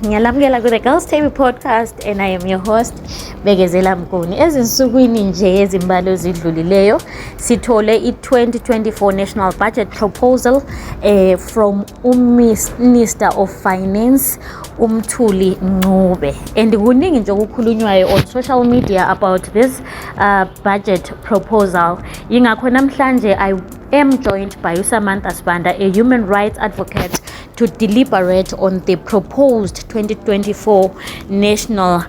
Ngiyalamukela ku the Girls TV podcast and I am your host Bekezela Mguni. Ezinsukwini nje ezimbalwa ezidlulileyo sithole i-2024 National Budget Proposal from Minister of Finance Umthuli Ncube, and kuningi nje okukhulunywayo on social media about this budget proposal. Yingakho namhlanje I am joined by Samantha, Sibanda, a human rights advocate, to deliberate on the proposed 2024 national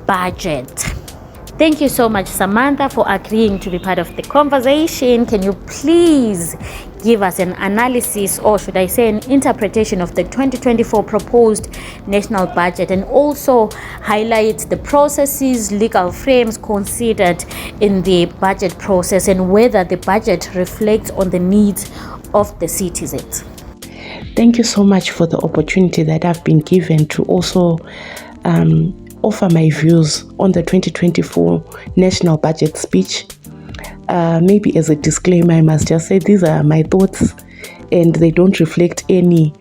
budget. Thank you so much, Samantha, for agreeing to be part of the conversation. Can you please give us an analysis, or should I say an interpretation, of the 2024 proposed national budget, and also highlight the processes, legal frames considered in the budget process, and whether the budget reflects on the needs of the citizens? Thank you so much for the opportunity that I've been given to also offer my views on the 2024 national budget speech. Maybe as a disclaimer, I must just say these are my thoughts and they don't reflect anything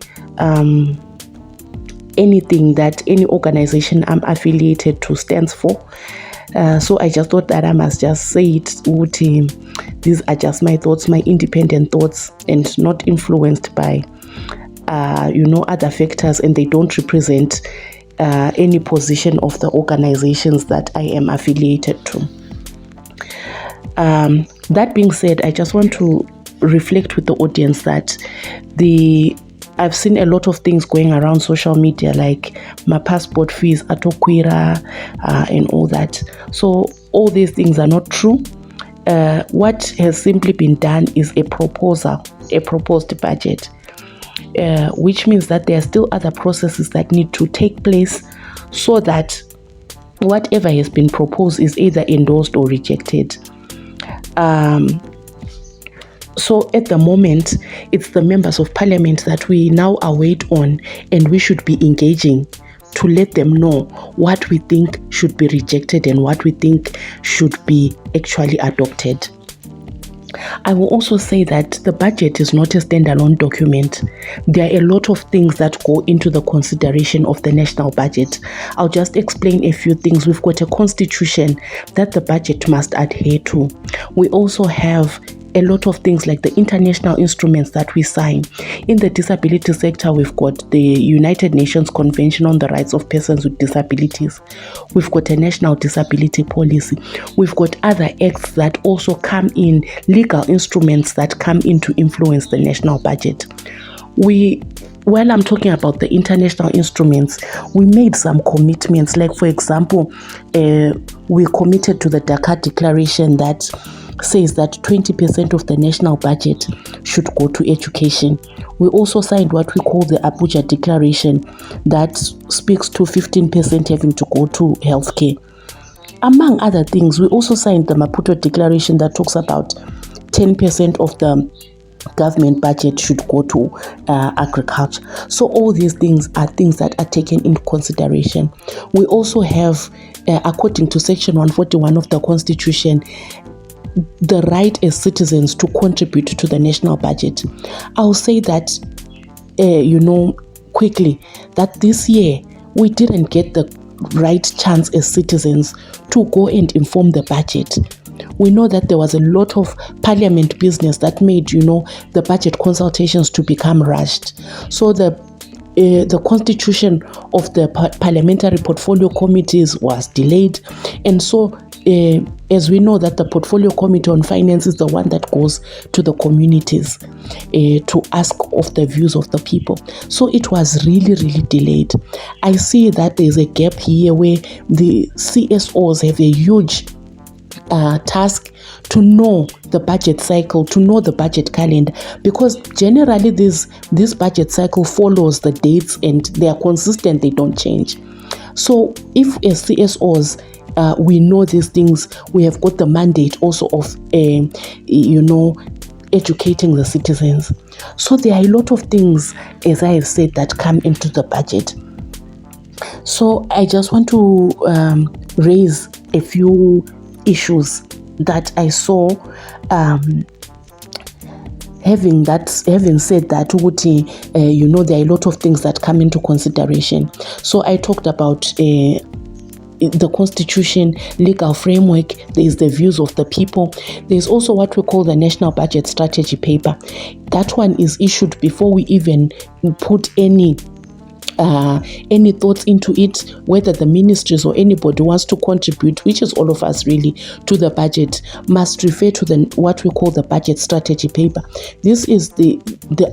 that any organization I'm affiliated to stands for. So I just thought that I must just say it. These are just my thoughts, my independent thoughts, and not influenced by other factors, and they don't represent any position of the organizations that I am affiliated to. That being said, I just want to reflect with the audience that I've seen a lot of things going around social media, like my passport fees, atokwira, and all that. So all these things are not true. What has simply been done is a proposed budget, which means that there are still other processes that need to take place so that whatever has been proposed is either endorsed or rejected. So at the moment, it's the members of parliament that we now await on, and we should be engaging to let them know what we think should be rejected and what we think should be actually adopted. I will also say that the budget is not a standalone document. There are a lot of things that go into the consideration of the national budget. I'll just explain a few things. We've got a constitution that the budget must adhere to. We also have a lot of things like the international instruments that we sign. In the disability sector, we've got the United Nations Convention on the Rights of Persons with Disabilities. We've got a national disability policy. We've got other acts that also come in, legal instruments that come in to influence the national budget. While I'm talking about the international instruments, we made some commitments. Like, for example, we committed to the Dakar Declaration that says that 20% of the national budget should go to education. We also signed what we call the Abuja Declaration that speaks to 15% having to go to healthcare. Among other things, we also signed the Maputo Declaration that talks about 10% of the government budget should go to agriculture. So all these things are things that are taken into consideration. We also have, according to Section 141 of the Constitution, the right as citizens to contribute to the national budget. I'll say that, quickly, that this year we didn't get the right chance as citizens to go and inform the budget. We know that there was a lot of parliament business that made, the budget consultations to become rushed. So the constitution of the parliamentary portfolio committees was delayed, and so as we know that the portfolio committee on finance is the one that goes to the communities to ask of the views of the people. So it was really, really delayed. I see that there's a gap here where the CSOs have a huge task to know the budget cycle, to know the budget calendar, because generally this budget cycle follows the dates and they are consistent, they don't change. So if as CSOs we know these things, we have got the mandate also of educating the citizens. So there are a lot of things, as I have said, that come into the budget. So I just want to raise a few issues that I saw having said that, there are a lot of things that come into consideration. So I talked about the constitution, legal framework, there is the views of the people. There's also what we call the national budget strategy paper. That one is issued before we even put any thoughts into it, whether the ministries or anybody wants to contribute, which is all of us really, to the budget, must refer to what we call the budget strategy paper. This is the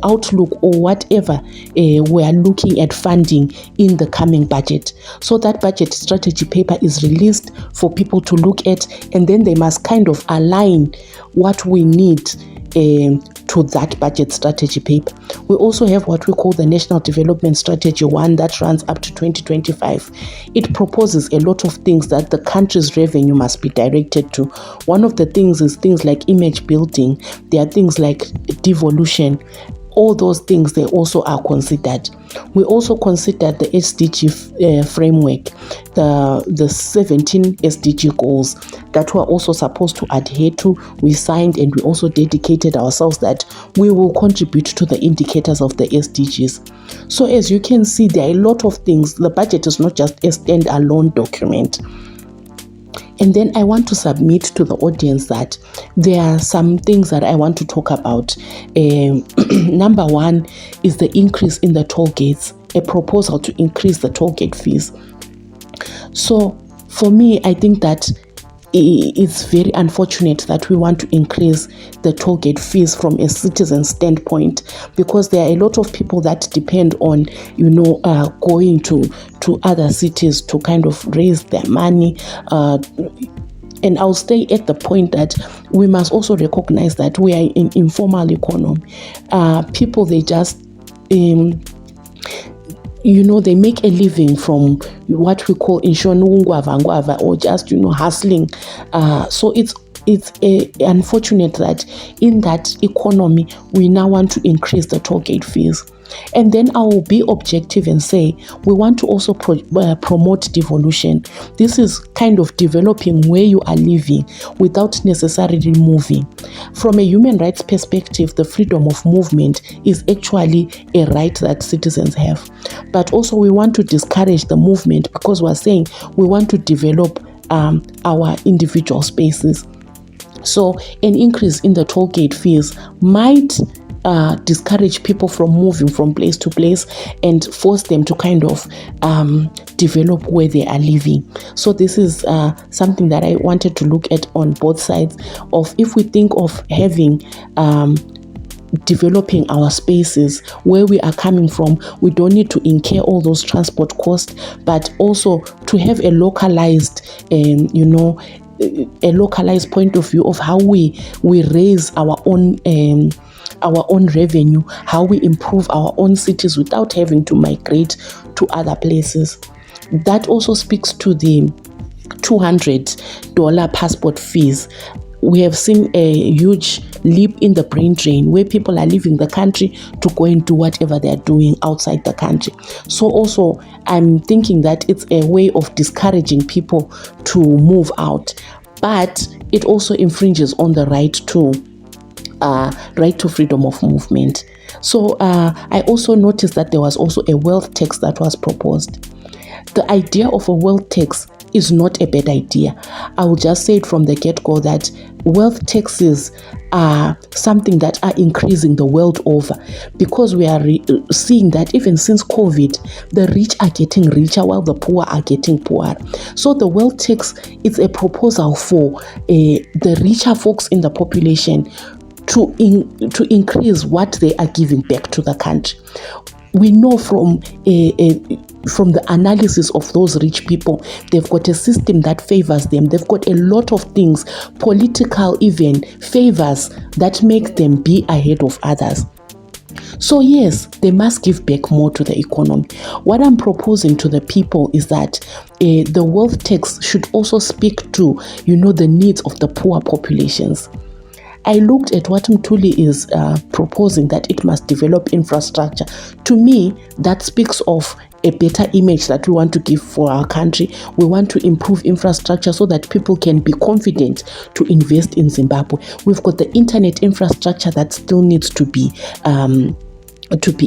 outlook or whatever we are looking at funding in the coming budget. So that budget strategy paper is released for people to look at, and then they must kind of align what we need to that budget strategy paper. We also have what we call the National Development Strategy 1 that runs up to 2025. It proposes a lot of things that the country's revenue must be directed to. One of the things is things like image building. There are things like devolution. All those things, they also are considered. We also considered the SDG framework, the 17 SDG goals that we're also supposed to adhere to. We signed and we also dedicated ourselves that we will contribute to the indicators of the SDGs. So as you can see, there are a lot of things. The budget is not just a standalone document. And then I want to submit to the audience that there are some things that I want to talk about. Number one is the increase in the toll gates, a proposal to increase the toll gate fees. So for me, I think that it's very unfortunate that we want to increase the toll gate fees from a citizen standpoint, because there are a lot of people that depend on, going to other cities to kind of raise their money. And I'll stay at the point that we must also recognize that we are in informal economy. People, they just they make a living from what we call inshonungwava or just hustling. So it's unfortunate that in that economy we now want to increase the toll gate fees. And then I will be objective and say we want to also promote devolution. This is kind of developing where you are living without necessarily moving. From a human rights perspective, the freedom of movement is actually a right that citizens have. But also we want to discourage the movement because we're saying we want to develop our individual spaces. So an increase in the toll gate fees might discourage people from moving from place to place and force them to kind of develop where they are living. So this is something that I wanted to look at on both sides of, if we think of having developing our spaces where we are coming from, we don't need to incur all those transport costs, but also to have a localized point of view of how we raise our own revenue, how we improve our own cities without having to migrate to other places. That also speaks to the $200 passport fees. We have seen a huge leap in the brain drain where people are leaving the country to go and do whatever they're doing outside the country. So also I'm thinking that it's a way of discouraging people to move out, but it also infringes on the right to freedom of movement. So I also noticed that there was also a wealth tax that was proposed. The idea of a wealth tax is not a bad idea. I will just say it from the get-go that wealth taxes are something that are increasing the world over, because we are seeing that even since COVID, the rich are getting richer while the poor are getting poorer. So the wealth tax is a proposal for the richer folks in the population to increase what they are giving back to the country. We know from the analysis of those rich people, they've got a system that favors them. They've got a lot of things, political even favors that make them be ahead of others. So yes, they must give back more to the economy. What I'm proposing to the people is that the wealth tax should also speak to, the needs of the poor populations. I looked at what Mthuli is proposing, that it must develop infrastructure. To me, that speaks of a better image that we want to give for our country. We want to improve infrastructure so that people can be confident to invest in Zimbabwe. We've got the internet infrastructure that still needs to be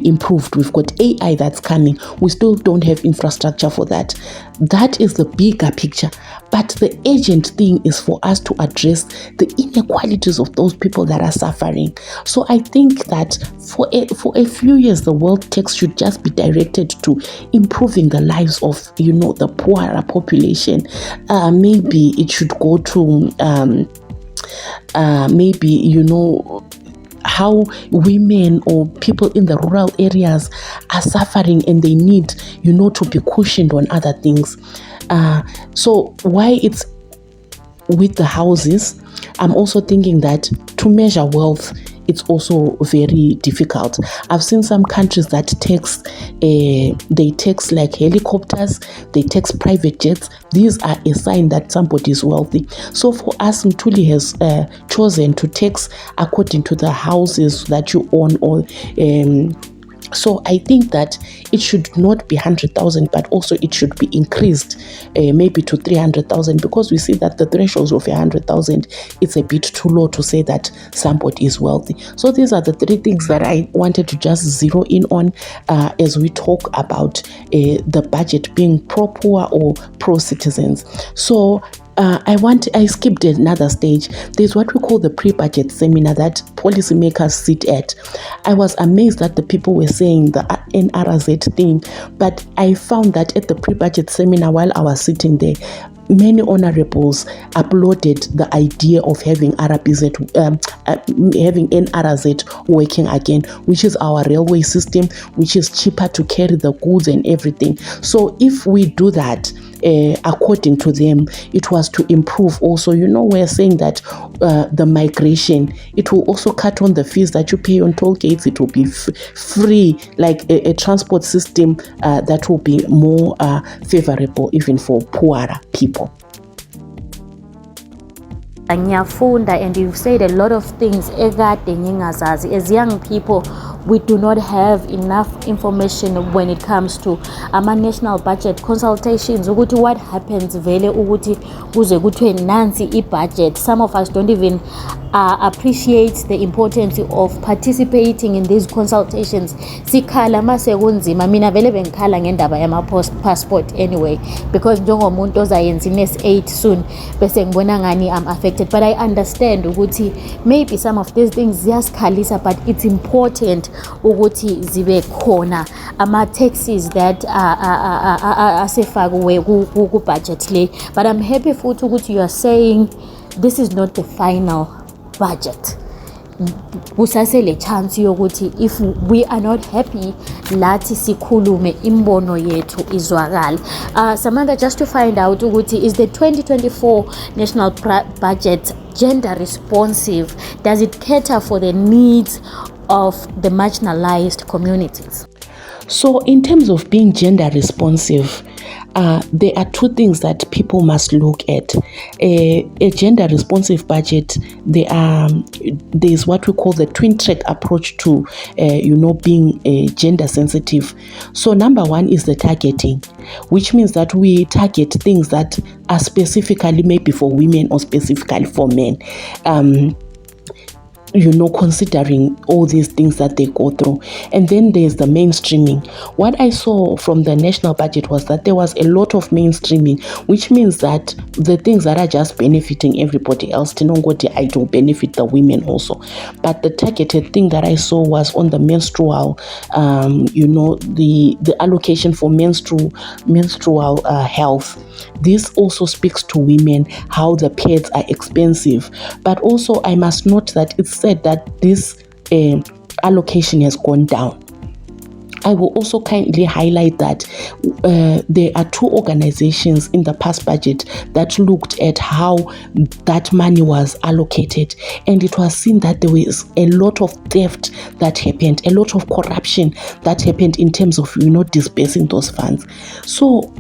improved. We've got AI that's coming. We still don't have infrastructure for that. That is the bigger picture. But the urgent thing is for us to address the inequalities of those people that are suffering. So I think that for a few years, the world tax should just be directed to improving the lives of, the poorer population. Maybe it should go to how women or people in the rural areas are suffering and they need, to be cushioned on other things. So why it's with the houses, I'm also thinking that to measure wealth, it's also very difficult. I've seen some countries that they tax like helicopters, they tax private jets. These are a sign that somebody is wealthy. So for us, Mtuli has chosen to tax according to the houses that you own, or so I think that it should not be 100,000, but also it should be increased maybe to 300,000, because we see that the thresholds of 100,000 is a bit too low to say that somebody is wealthy. So these are the three things that I wanted to just zero in on as we talk about the budget being pro-poor or pro-citizens. So I skipped another stage. There's what we call the pre-budget seminar that policymakers sit at. I was amazed that the people were saying the NRZ thing, but I found that at the pre-budget seminar, while I was sitting there, many honorables uploaded the idea of having having NRZ working again, which is our railway system, which is cheaper to carry the goods and everything. So if we do that, according to them, it was to improve also. We're saying that the migration, it will also cut on the fees that you pay on toll gates. It will be free, like a transport system that will be more favorable even for poorer people. Ngiyafunda, and you've said a lot of things ekade ngingazazi. As young people, we do not have enough information when it comes to national budget consultations, ukuthi what happens vele ukuthi kuze kuthiwe nansi i-budget. Some of us don't even appreciate the importance of participating in these consultations. Sikhala mase kunzima. Mina vele bengikhala ngendaba yama-passport anyway, because njengomuntu ozayenza i-NS8 soon bese ngibona ngani I'm affected. But I understand ukuthi maybe some of these things ziyasikhalisa, but it's important ukuthi zibe khona ama-taxes that asefakwe ku-budget le. But I'm happy futhi ukuthi you are saying this is not the final budget. Kusasele chance yokuthi if we are not happy, lathi sikhulume imbono yethu izwakala. Samantha, just to find out ukuthi, is the 2024 national budget gender responsive? Does it cater for the needs of the marginalized communities? So in terms of being gender responsive, there are two things that people must look at. A gender responsive budget, there's what we call the twin track approach to being gender sensitive. So number one is the targeting, which means that we target things that are specifically maybe for women or specifically for men. Considering all these things that they go through. And then there's the mainstreaming. What I saw from the national budget was that there was a lot of mainstreaming, which means that the things that are just benefiting everybody else, I do benefit the women also. But the targeted thing that I saw was on the menstrual, the allocation for menstrual health. This also speaks to women, how the pads are expensive. But also I must note that it's said that this allocation has gone down. I will also kindly highlight that there are two organizations in the past budget that looked at how that money was allocated, and it was seen that there was a lot of theft that happened, a lot of corruption that happened in terms of dispersing those funds. So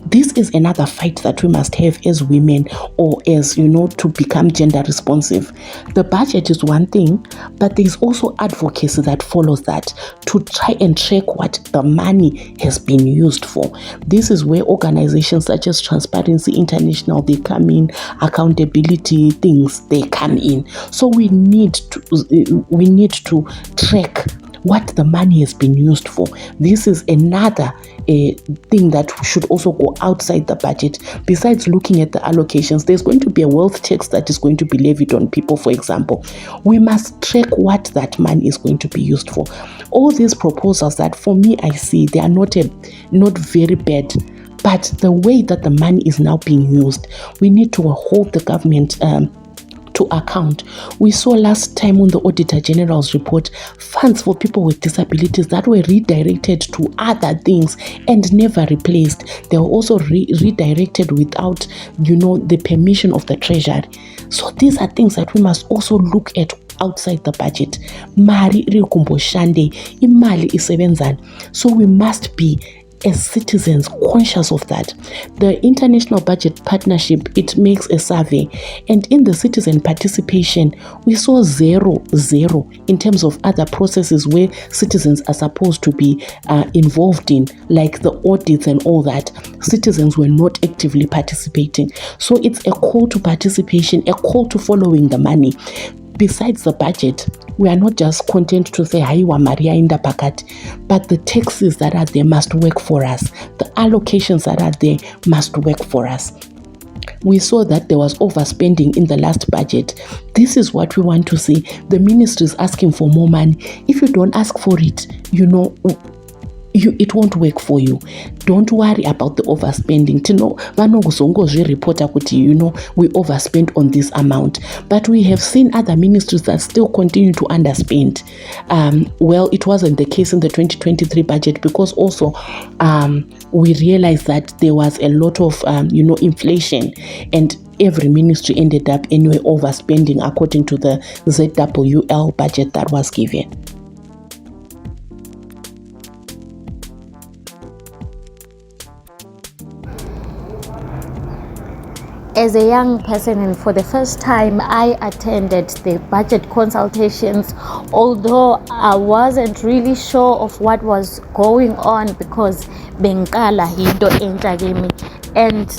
This is another fight that we must have as women, or as, to become gender responsive. The budget is one thing, but there's also advocacy that follows that, to try and track what the money has been used for. This is where organizations such as Transparency International, they come in, accountability things, they come in. So we need to track what the money has been used for. This is another thing that should also go outside the budget. Besides looking at the allocations, there's going to be a wealth tax that is going to be levied on people, for example. We must track what that money is going to be used for. All these proposals that, for me, I see, they are not very bad. But the way that the money is now being used, we need to hold the government to account. We saw last time on the Auditor General's report, funds for people with disabilities that were redirected to other things and never replaced. They were also redirected without, the permission of the Treasury. So these are things that we must also look at outside the budget. Mari iri kumboshande, imali isebenzani. So we must be, as citizens, conscious of that. The International Budget Partnership, it makes a survey, and in the citizen participation, we saw 0 in terms of other processes where citizens are supposed to be involved in, like the audits and all that. Citizens were not actively participating. So it's a call to participation, a call to following the money. Besides the budget, we are not just content to say haiwa Maria inda pakati, but the taxes that are there must work for us. The allocations that are there must work for us. We saw that there was overspending in the last budget. This is what we want to see. The ministry is asking for more money. If you don't ask for it, it won't work for you. Don't worry about the overspending. We overspent on this amount. But we have seen other ministries that still continue to underspend. Well, it wasn't the case in the 2023 budget, because also we realized that there was a lot of inflation, and every ministry ended up anyway overspending according to the ZWL budget that was given. As a young person, and for the first time, I attended the budget consultations, although I wasn't really sure of what was going on, because Bengala Hido Entagimi, and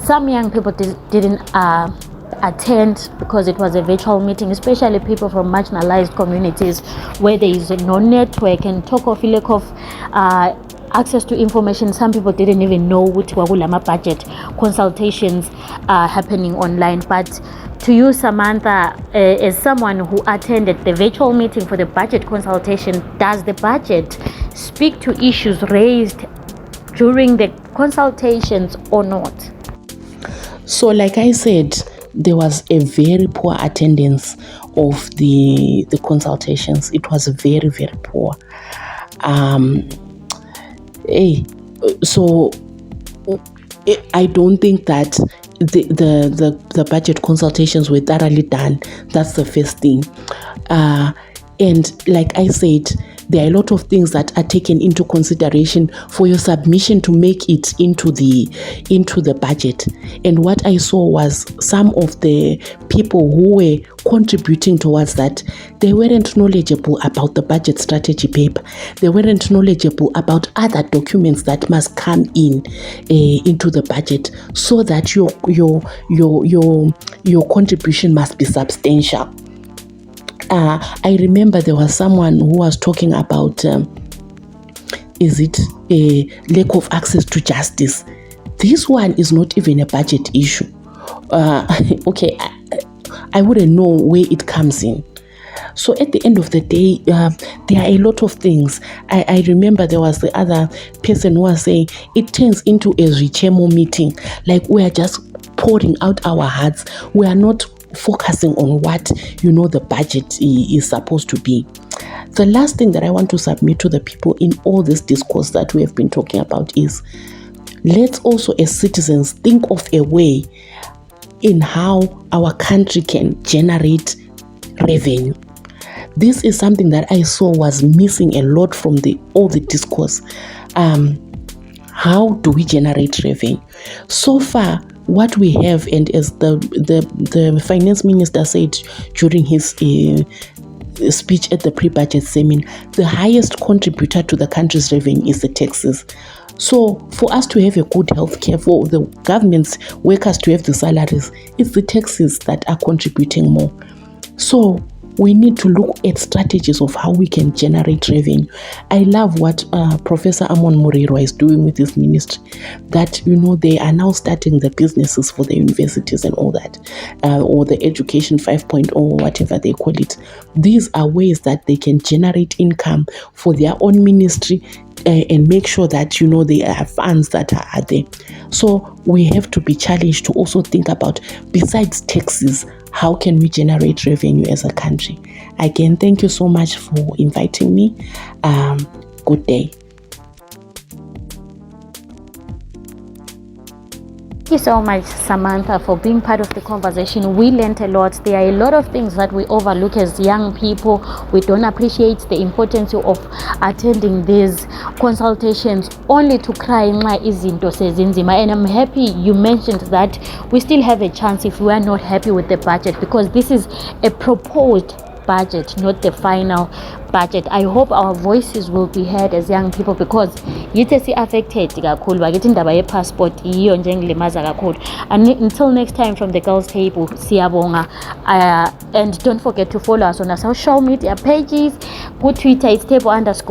some young people didn't attend because it was a virtual meeting, especially people from marginalized communities where there is no network, and talk of lack of access to information. Some people didn't even know what wagulama budget consultations are happening online. But to you, Samantha, as someone who attended the virtual meeting for the budget consultation, does the budget speak to issues raised during the consultations or not? So, like I said, there was a very poor attendance of the consultations. It was very, very poor. So I don't think that the budget consultations were thoroughly done. That's the first thing. And like I said, there are a lot of things that are taken into consideration for your submission to make it into the budget. And what I saw was some of the people who were contributing towards that, they weren't knowledgeable about the budget strategy paper. They weren't knowledgeable about other documents that must come into the budget, so that your contribution must be substantial. I remember there was someone who was talking about is it a lack of access to justice? This one is not even a budget issue. Okay, I wouldn't know where it comes in. So at the end of the day, there are a lot of things. I remember there was the other person who was saying it turns into a Richemo meeting. Like, we are just pouring out our hearts. We are not focusing on what the budget is supposed to be. The last thing that I want to submit to the people in all this discourse that we have been talking about is, let's also as citizens think of a way in how our country can generate revenue. This is something that I saw was missing a lot from all the discourse. how do we generate revenue? So far, what we have, and as the finance minister said during his speech at the pre-budget seminar, the highest contributor to the country's revenue is the taxes. So for us to have a good healthcare, for the government's workers to have the salaries, it's the taxes that are contributing more. So we need to look at strategies of how we can generate revenue. I love what Professor Amon Morirwa is doing with his ministry, that, they are now starting the businesses for the universities and all that, or the education 5.0, or whatever they call it. These are ways that they can generate income for their own ministry, and make sure that, they have funds that are there. So we have to be challenged to also think about, besides taxes, how can we generate revenue as a country? Again, thank you so much for inviting me. Good day. Thank you so much, Samantha, for being part of the conversation. We learned a lot. There are a lot of things that we overlook as young people. We don't appreciate the importance of attending these consultations only to cry izinto sezinzima. And I'm happy you mentioned that we still have a chance if we are not happy with the budget, because this is a proposed budget, not the final budget. I hope our voices will be heard as young people, because yithi si affected kakhulu bakithi indaba ye passport iyo nje ngilimaza kakhulu. And until next time, from the Girls Table, siyabonga, and don't forget to follow us on our social media pages. Go Twitter, it's table_girls.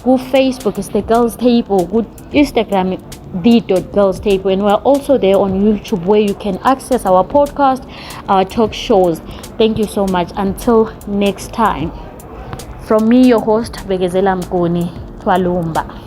Go Facebook, it's the Girls Table. Go Instagram, the.girls table, and we're also there on YouTube, where you can access our podcast, our talk shows. Thank you so much. Until next time, from me, your host, Bekezela Mguni, Twalumba.